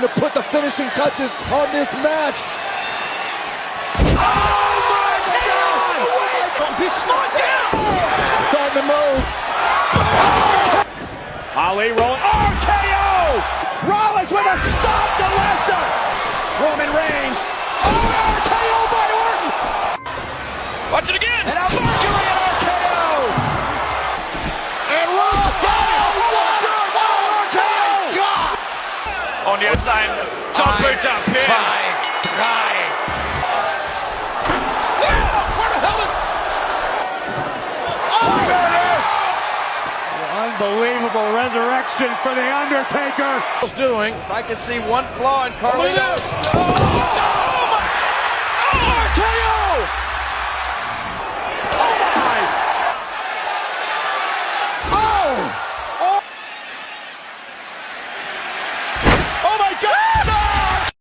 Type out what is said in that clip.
to put the finishing touches on this match. Oh my God! Be smart down! On the move. Ali rolling. RKO! Rollins with a stop to Lesnar. Roman Reigns. Oh, RKO by Orton. Watch it again. And a Mercury at RKO. And Rollins got it. Und jetzt ein doppelter Pin. 2, 3. Unbelievable resurrection for The Undertaker. Doing. I can see one flaw in Carlito's. Oh, RKO! Oh my